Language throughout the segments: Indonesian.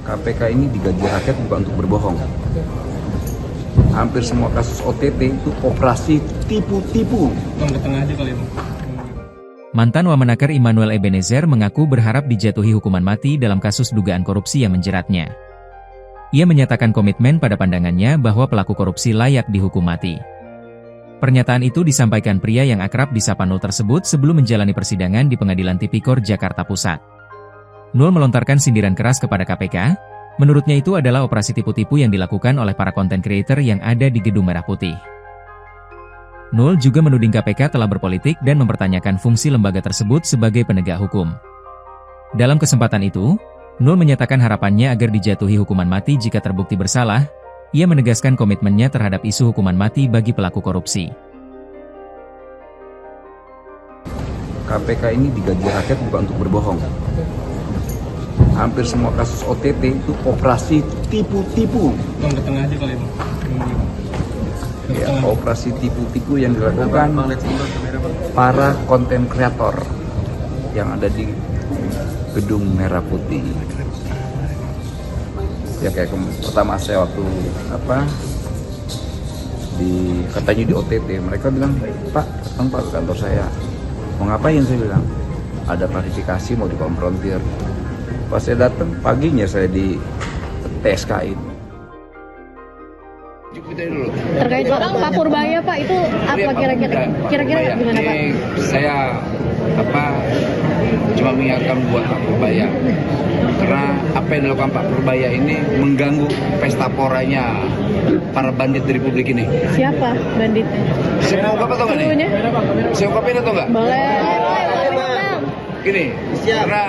KPK ini digaji rakyat bukan untuk berbohong. Hampir semua kasus OTT itu operasi tipu-tipu. Mantan Wamenaker Immanuel Ebenezer mengaku berharap dijatuhi hukuman mati dalam kasus dugaan korupsi yang menjeratnya. Ia menyatakan komitmen pada pandangannya bahwa pelaku korupsi layak dihukum mati. Pernyataan itu disampaikan pria yang akrab disapa Nul tersebut sebelum menjalani persidangan di Pengadilan Tipikor Jakarta Pusat. Nul melontarkan sindiran keras kepada KPK. Menurutnya itu adalah operasi tipu-tipu yang dilakukan oleh para konten creator yang ada di Gedung Merah Putih. Nul juga menuding KPK telah berpolitik dan mempertanyakan fungsi lembaga tersebut sebagai penegak hukum. Dalam kesempatan itu, Nul menyatakan harapannya agar dijatuhi hukuman mati jika terbukti bersalah. Ia menegaskan komitmennya terhadap isu hukuman mati bagi pelaku korupsi. KPK ini digaji rakyat bukan untuk berbohong. Hampir semua kasus OTT itu operasi tipu-tipu. Ya, operasi tipu-tipu yang dilakukan para konten kreator yang ada di Gedung Merah Putih. Ya kayak pertama saya waktu katanya di OTT, mereka bilang, Pak, datang Pak ke kantor saya. Mau ngapain? Saya bilang, ada klarifikasi mau dikonfrontir. Pas saya datang, paginya saya di TSK-in. Terkait Pak Purbaya, Pak, itu apa kira-kira gimana Pak? Saya cuma mengingatkan buat Pak Purbaya, karena apa yang dilakukan Pak Purbaya ini mengganggu pesta poranya para bandit di Republik ini. Siapa banditnya? Saya mau ungkap atau nggak nih? Saya ungkapin atau nggak? Boleh. Gini, karena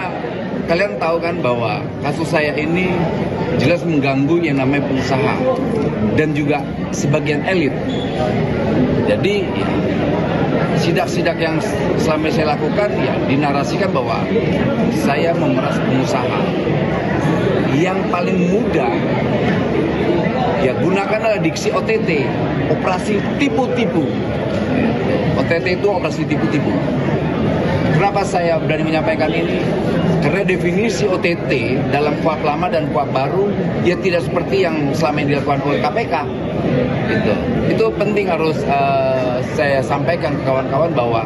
kalian tahu kan bahwa kasus saya ini jelas mengganggu yang namanya pengusaha dan juga sebagian elit. Jadi ya, sidak-sidak yang selama saya lakukan ya dinarasikan bahwa saya memeras pengusaha. Yang paling mudah ya gunakanlah diksi OTT, operasi tipu-tipu. OTT itu operasi tipu-tipu. Kenapa saya berani menyampaikan ini? Karena definisi OTT dalam KUHP lama dan KUHP baru ya tidak seperti yang selama ini dilakukan oleh KPK. Itu penting harus saya sampaikan ke kawan-kawan bahwa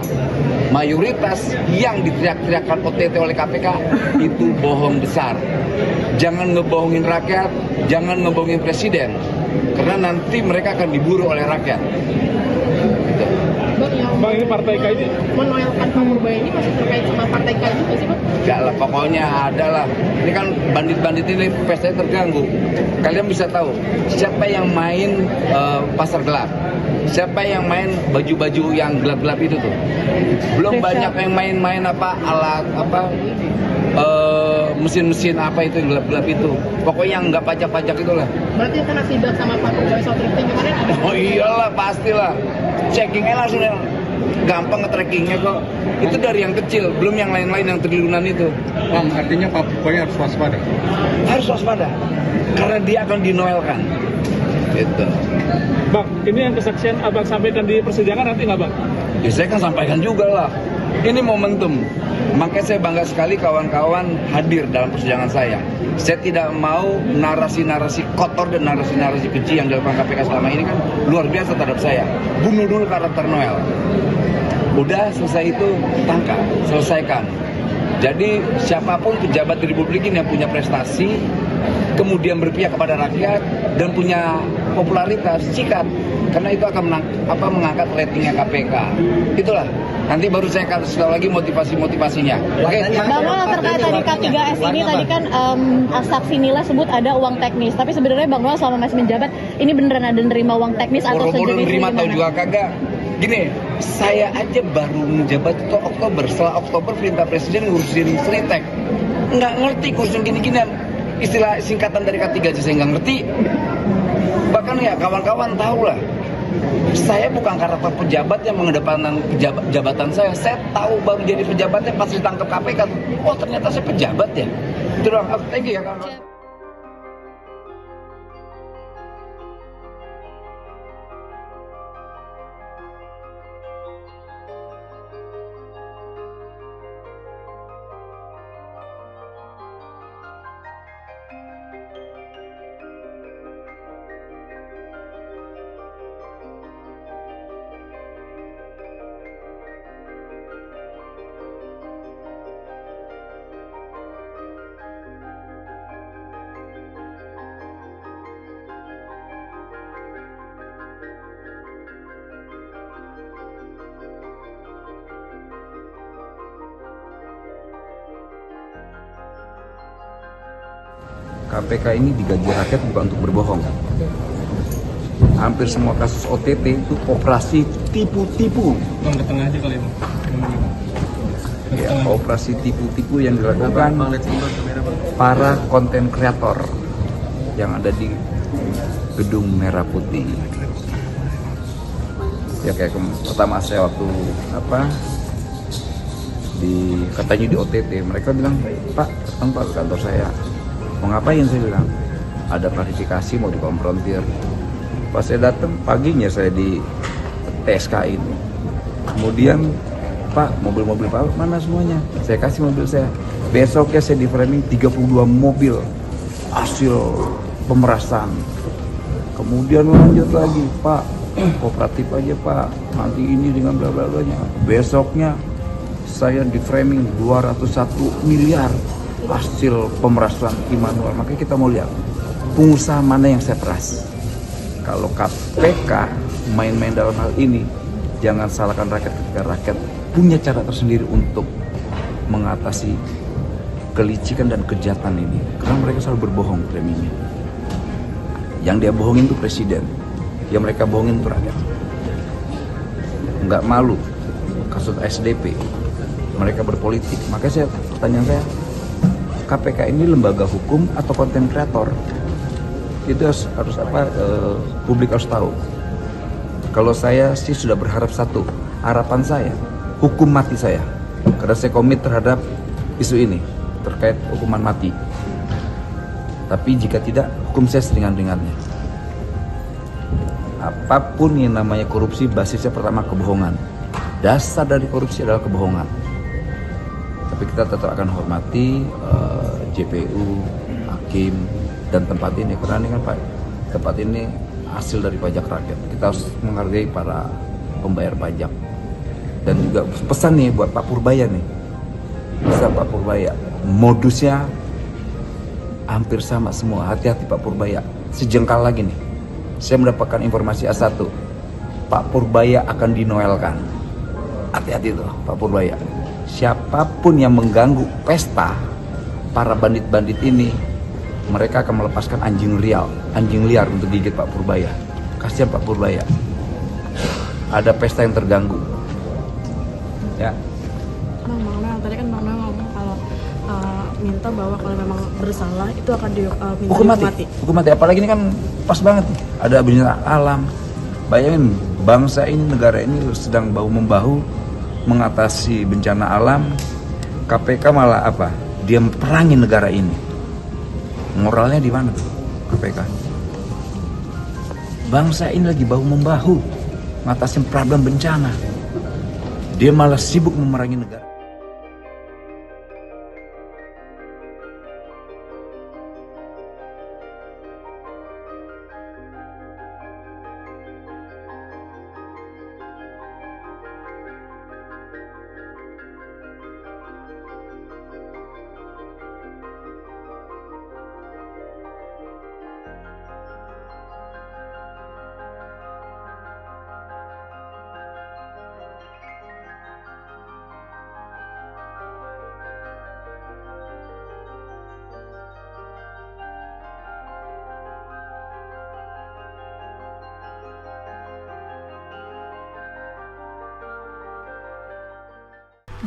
mayoritas yang diteriak-teriakkan OTT oleh KPK itu bohong besar. Jangan ngebohongin rakyat, jangan ngebohongin presiden, karena nanti mereka akan diburu oleh rakyat. Bang, ini partai KAI menoelkan Pak Purbaya ini masih terkait sama partai KAI juga sih, Bang? Enggak lah, pokoknya ada lah. Ini kan bandit-bandit ini pestanya terganggu. Kalian bisa tahu siapa yang main pasar gelap, siapa yang main baju-baju yang gelap-gelap itu tuh. Belum banyak yang main-main alat mesin-mesin apa itu yang gelap-gelap itu. Pokoknya yang nggak pajak-pajak itulah. Berarti kena sidak sama Pak Purbaya soal thrifting kemarin? Oh iyalah, pastilah. Checkingnya langsung gampang nge-trackingnya kok. Itu dari yang kecil, belum yang lain-lain yang triliunan itu. Bang, artinya Pak Purbaya harus waspada? Harus waspada, karena dia akan dinoelkan. Gitu. Bang, ini yang kesaksian Abang sampaikan di persidangan nanti nggak Bang? Ya saya kan sampaikan juga lah. Ini momentum. Makanya saya bangga sekali kawan-kawan hadir dalam persidangan saya. Saya tidak mau narasi-narasi kotor dan narasi-narasi keji yang dilakukan KPK selama ini kan luar biasa terhadap saya. Bunuh dulu karakter Noel. Udah selesai itu tangkap, selesaikan. Jadi siapapun pejabat di Republik ini yang punya prestasi, kemudian berpihak kepada rakyat dan punya popularitas, sikat, karena itu akan mengangkat ratingnya KPK. Itulah. Nanti baru saya kasih tahu lagi motivasi-motivasinya. Oke. Bang Noel, terkait tadi K3S ini tadi kan saksi nilai sebut ada uang teknis, tapi sebenarnya Bang Noel selama masih menjabat ini beneran ada nerima uang teknis atau sejenis nerima tahu juga kagak? Gini, saya aja baru menjabat itu Oktober. Setelah Oktober perintah presiden ngurusin Sritek. Nggak ngerti ngurusin gini-ginian. Istilah singkatan dari K3 aja saya nggak ngerti. Bahkan ya kawan-kawan tahu lah. Saya bukan karakter pejabat yang mengedepankan jabatan saya. Saya tahu baru jadi pejabatnya pas ditangkap KPK. Oh ternyata saya pejabat ya. Itu doang. Thank you ya kawan-kawan. KPK ini digaji rakyat bukan untuk berbohong. Hampir semua kasus OTT itu operasi tipu-tipu. Bang, ke tengah aja kali, Bang. Ya, operasi tipu-tipu yang dilakukan para konten kreator yang ada di Gedung Merah Putih. Ya kayak pertama saya waktu katanya di OTT, mereka bilang, Pak, datang Pak ke kantor saya. Mau ngapain? Saya bilang, ada klarifikasi mau dikonfrontir. Pas saya datang paginya saya di TSK ini. Kemudian, Pak, mobil-mobil Pak mana semuanya? Saya kasih mobil saya. Besoknya saya di framing 32 mobil hasil pemerasan. Kemudian lanjut lagi, Pak, kooperatif aja Pak, nanti ini dengan bla bla blanya. Besoknya saya di framing 201 miliar hasil pemerasan Immanuel. Makanya kita mau lihat pengusaha mana yang saya peras. Kalau KPK main-main dalam hal ini, jangan salahkan rakyat ketika rakyat punya cara tersendiri untuk mengatasi kelicikan dan kejahatan ini. Karena mereka selalu berbohong framingnya. Yang dia bohongin itu presiden, yang mereka bohongin itu rakyat. Nggak malu kasus SDP, mereka berpolitik. Makanya pertanyaan saya, KPK ini lembaga hukum atau konten kreator? Itu harus publik harus tahu. Kalau saya sih sudah berharap satu, harapan saya hukum mati saya, karena saya komit terhadap isu ini terkait hukuman mati. Tapi jika tidak, hukum saya seringan-ringannya. Apapun yang namanya korupsi, basisnya pertama kebohongan. Dasar dari korupsi adalah kebohongan. Tapi kita tetap akan hormati JPU, hakim, dan tempat ini. Karena ini kan tempat ini hasil dari pajak rakyat. Kita harus menghargai para pembayar pajak. Dan juga pesan nih buat Pak Purbaya nih. Bisa Pak Purbaya, modusnya hampir sama semua. Hati-hati Pak Purbaya. Sejengkal lagi nih, saya mendapatkan informasi A1, Pak Purbaya akan dinoelkan. Hati-hati tuh Pak Purbaya. Siapapun yang mengganggu pesta para bandit-bandit ini, mereka akan melepaskan anjing liar untuk gigit Pak Purbaya. Kasihan Pak Purbaya. Ada pesta yang terganggu. Ya. Bang Noel, tadi kan Bang Noel ngomong kalau minta bahwa kalau memang bersalah itu akan diminta hukum mati. Hukum mati. Apalagi ini kan pas banget nih. Ada bencana alam. Bayangin, bangsa ini, negara ini sedang bahu-membahu mengatasi bencana alam. KPK malah apa? Dia perangi negara ini. Moralnya di mana tuh KPK? Bangsa ini lagi bahu-membahu mengatasi problem bencana. Dia malah sibuk memerangi negara.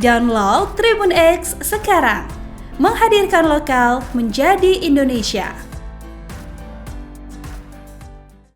Download Tribun X sekarang, menghadirkan lokal menjadi Indonesia.